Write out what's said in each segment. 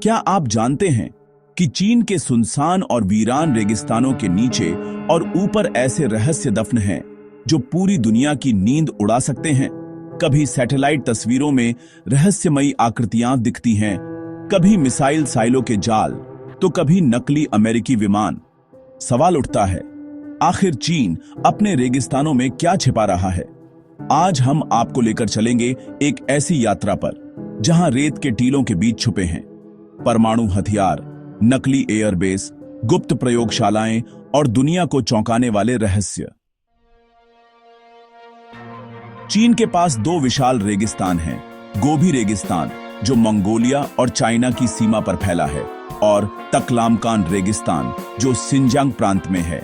क्या आप जानते हैं कि चीन के सुनसान और वीरान रेगिस्तानों के नीचे और ऊपर ऐसे रहस्य दफन हैं जो पूरी दुनिया की नींद उड़ा सकते हैं। कभी सैटेलाइट तस्वीरों में रहस्यमयी आकृतियां दिखती हैं, कभी मिसाइल साइलों के जाल, तो कभी नकली अमेरिकी विमान। सवाल उठता है, आखिर चीन अपने रेगिस्तानों में क्या छिपा रहा है? आज हम आपको लेकर चलेंगे एक ऐसी यात्रा पर जहां रेत के टीलों के बीच छुपे हैं परमाणु हथियार, नकली एयरबेस, गुप्त प्रयोगशालाएं और दुनिया को चौंकाने वाले रहस्य। चीन के पास दो विशाल रेगिस्तान हैं, गोबी रेगिस्तान जो मंगोलिया और चाइना की सीमा पर फैला है, और तकलामकान रेगिस्तान जो सिंजांग प्रांत में है।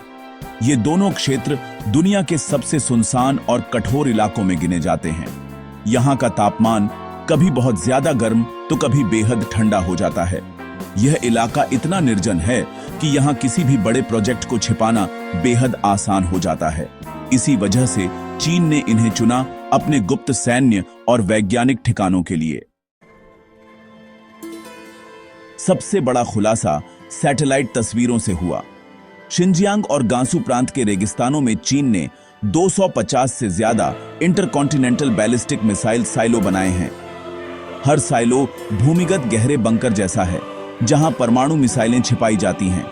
ये दोनों क्षेत्र दुनिया के सबसे सुनसान और कठोर इलाकों में गिने जाते हैं। यहाँ का तापमान कभी बहुत ज्यादा गर्म तो कभी बेहद ठंडा हो जाता है। यह इलाका इतना निर्जन है कि यहाँ किसी भी बड़े प्रोजेक्ट को छिपाना बेहद आसान हो जाता है। इसी वजह से चीन ने इन्हें चुना अपने गुप्त सैन्य और वैज्ञानिक ठिकानों के लिए। सबसे बड़ा खुलासा सैटेलाइट तस्वीरों से हुआ। शिनजियांग और गांसू प्रांत के रेगिस्तानों में चीन ने 250 से ज्यादा इंटरकॉन्टिनेंटल बैलिस्टिक मिसाइल साइलो बनाए हैं। हर साइलो भूमिगत गहरे बंकर जैसा है जहां परमाणु मिसाइलें छिपाई जाती हैं।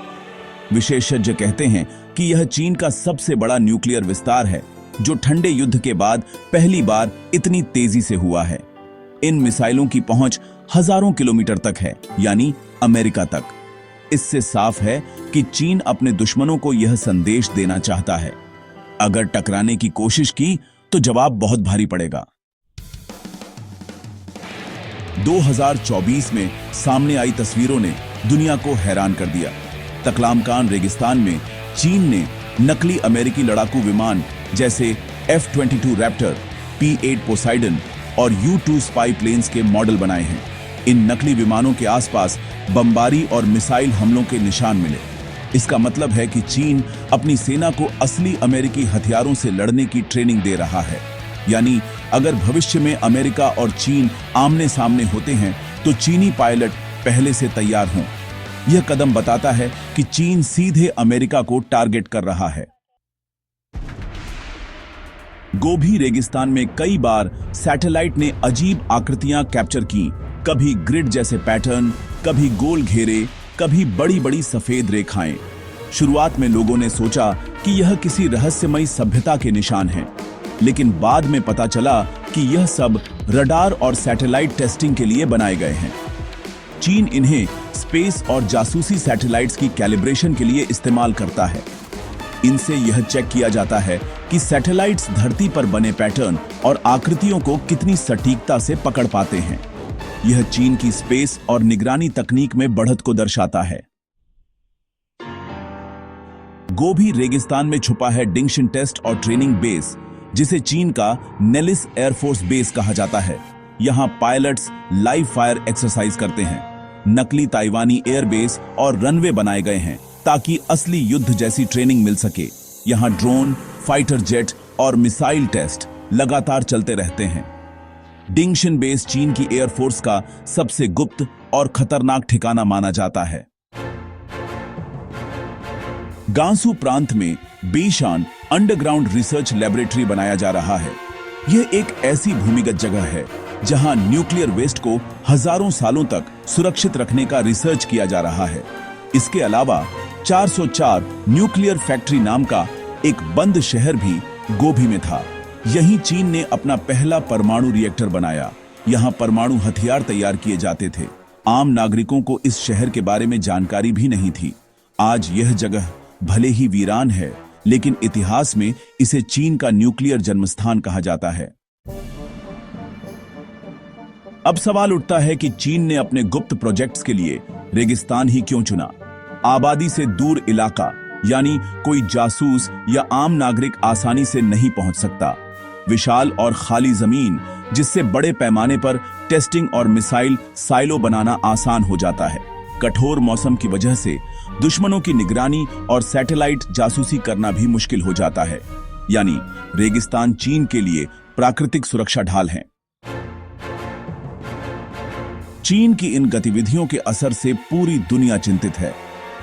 विशेषज्ञ कहते हैं कि यह चीन का सबसे बड़ा न्यूक्लियर विस्तार है जो ठंडे युद्ध के बाद पहली बार इतनी तेजी से हुआ है। इन मिसाइलों की पहुंच हजारों किलोमीटर तक है, यानी अमेरिका तक। इससे साफ है कि चीन अपने दुश्मनों को यह संदेश देना चाहता है, अगर टकराने की कोशिश की तो जवाब बहुत भारी पड़ेगा। 2024 में सामने आई तस्वीरों ने दुनिया को हैरान कर दिया। तकलामकान रेगिस्तान में चीन ने नकली अमेरिकी लड़ाकू विमान जैसे F-22 रैप्टर, P-8 पोसाइडन और U-2 स्पाई प्लेन्स के मॉडल बनाए हैं। इन नकली विमानों के आसपास बमबारी और मिसाइल हमलों के निशान मिले। इसका मतलब है कि चीन अपनी सेना को असली अमेरिकी हथियारों से लड़ने की ट्रेनिंग दे रहा है। यानी अगर भविष्य में अमेरिका और चीन आमने सामने होते हैं तो चीनी पायलट पहले से तैयार हों। यह कदम बताता है कि चीन सीधे अमेरिका को टारगेट कर रहा है। गोबी रेगिस्तान में कई बार सैटेलाइट ने अजीब आकृतियां कैप्चर की, कभी ग्रिड जैसे पैटर्न, कभी गोल घेरे, कभी बड़ी बड़ी सफेद रेखाएं। शुरुआत में लोगों ने सोचा कि यह किसी रहस्यमयी सभ्यता के निशान हैं, लेकिन बाद में पता चला कि यह सब रडार और सैटेलाइट टेस्टिंग के लिए बनाए गए हैं। चीन इन्हें स्पेस और जासूसी सैटेलाइट्स की कैलिब्रेशन के लिए इस्तेमाल करता है। इनसे यह चेक किया जाता है कि सैटेलाइट्स धरती पर बने पैटर्न और आकृतियों को कितनी सटीकता से पकड़ पाते हैं। यह चीन की स्पेस और निगरानी तकनीक में बढ़त को दर्शाता है। गोबी रेगिस्तान में छुपा है डिंगशन टेस्ट और ट्रेनिंग बेस, जिसे चीन का नेलिस एयरफोर्स बेस कहा जाता है। यहां पायलट्स लाइव फायर एक्सरसाइज करते हैं। नकली ताइवानी एयरबेस और रनवे बनाए गए हैं ताकि असली युद्ध जैसी ट्रेनिंग मिल सके। यहां ड्रोन, फाइटर जेट और मिसाइल टेस्ट लगातार चलते रहते हैं। डिंगशन बेस चीन की एयरफोर्स का सबसे गुप्त और खतरनाक ठिकाना माना जाता है। गांसू प्रांत में बेशान अंडरग्राउंड रिसर्च लेबोरेटरी बनाया जा रहा है। यह एक ऐसी भूमिगत जगह है जहां न्यूक्लियर वेस्ट को हजारों सालों तक सुरक्षित रखने का रिसर्च किया जा रहा है। इसके अलावा 404 न्यूक्लियर फैक्ट्री नाम का एक बंद शहर भी गोबी में था। यहीं चीन ने अपना पहला परमाणु रिएक्टर बनाया। यहां परमाणु हथियार तैयार किए जाते थे। आम नागरिकों को इस शहर के बारे में जानकारी भी नहीं थी। आज यह जगह भले ही वीरान है, लेकिन इतिहास में इसे चीन का न्यूक्लियर जन्मस्थान कहा जाता है। अब सवाल उठता है कि चीन ने अपने गुप्त प्रोजेक्ट्स के लिए रेगिस्तान ही क्यों चुना? आबादी से दूर इलाका, यानी कोई जासूस या आम नागरिक आसानी से नहीं पहुंच सकता। विशाल और खाली जमीन, जिससे बड़े पैमाने पर टेस्टिंग और मिसाइल साइलो बनाना आसान हो जाता है। कठोर मौसम की वजह से दुश्मनों की निगरानी और सैटेलाइट जासूसी करना भी मुश्किल हो जाता है। यानी रेगिस्तान चीन के लिए प्राकृतिक सुरक्षा ढाल है। चीन की इन गतिविधियों के असर से पूरी दुनिया चिंतित है।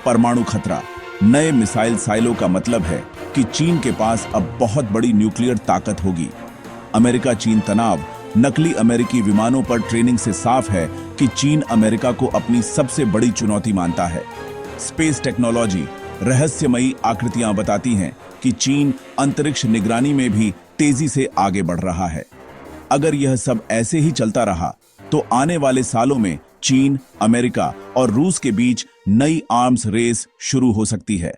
परमाणु खतरा, नए मिसाइल साइलो का मतलब है कि चीन के पास अब बहुत बड़ी न्यूक्लियर ताकत होगी। अमेरिका चीन तनाव, नकली अमेरिकी विमानों पर ट्रेनिंग से साफ है कि चीन अमेरिका को अपनी सबसे बड़ी चुनौती मानता है। स्पेस टेक्नोलॉजी, रहस्यमयी आकृतियां बताती हैं कि चीन अंतरिक्ष निगरानी में भी तेजी से आगे बढ़ रहा है। अगर यह सब ऐसे ही चलता रहा तो आने वाले सालों में चीन, अमेरिका और रूस के बीच नई आर्म्स रेस शुरू हो सकती है।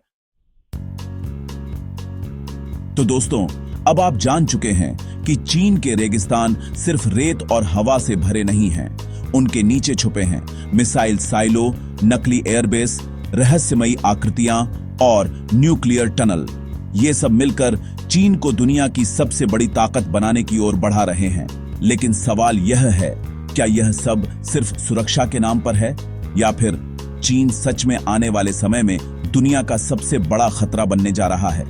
तो दोस्तों, अब आप जान चुके हैं कि चीन के रेगिस्तान सिर्फ रेत और हवा से भरे नहीं हैं। उनके नीचे छुपे हैं मिसाइल साइलो, नकली एयरबेस, रहस्यमयी आकृतियां और न्यूक्लियर टनल। ये सब मिलकर चीन को दुनिया की सबसे बड़ी ताकत बनाने की ओर बढ़ा रहे हैं। लेकिन सवाल यह है, क्या यह सब सिर्फ सुरक्षा के नाम पर है, या फिर चीन सच में आने वाले समय में दुनिया का सबसे बड़ा खतरा बनने जा रहा है?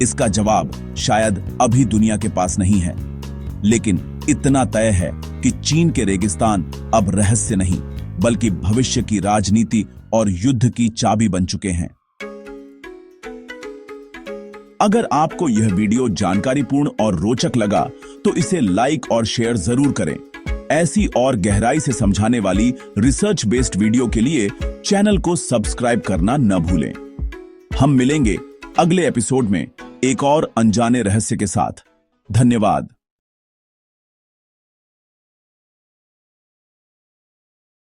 इसका जवाब शायद अभी दुनिया के पास नहीं है, लेकिन इतना तय है कि चीन के रेगिस्तान अब रहस्य नहीं, बल्कि भविष्य की राजनीति और युद्ध की चाबी बन चुके हैं। अगर आपको यह वीडियो जानकारीपूर्ण और रोचक लगा तो इसे लाइक और शेयर जरूर करें। ऐसी और गहराई से समझाने वाली रिसर्च बेस्ड वीडियो के लिए चैनल को सब्सक्राइब करना न भूलें। हम मिलेंगे अगले एपिसोड में एक और अनजाने रहस्य के साथ। धन्यवाद।